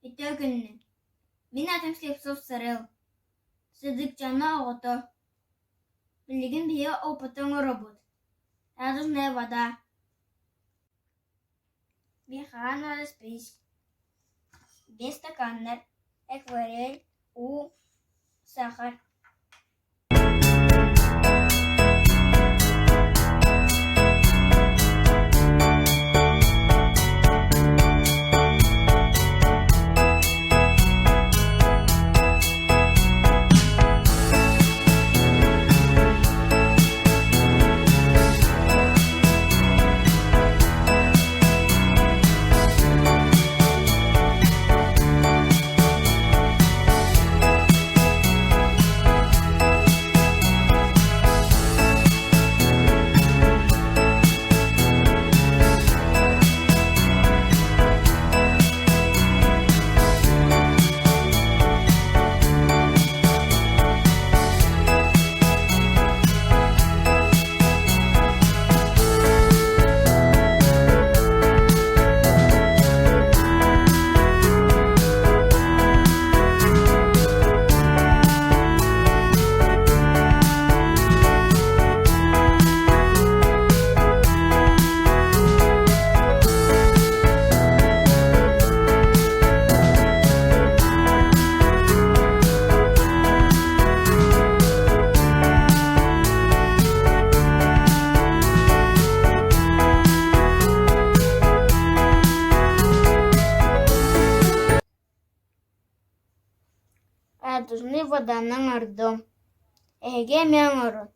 Ите күнні. Мен атым Слепцов Сарыл. Сыдыкчаны оғыты. Білігін бие опытың робот. Радужная вода. Механа распись. Без стаканнар. Акварель. Сахар. Радужный воданың ардом. Эге мен орот.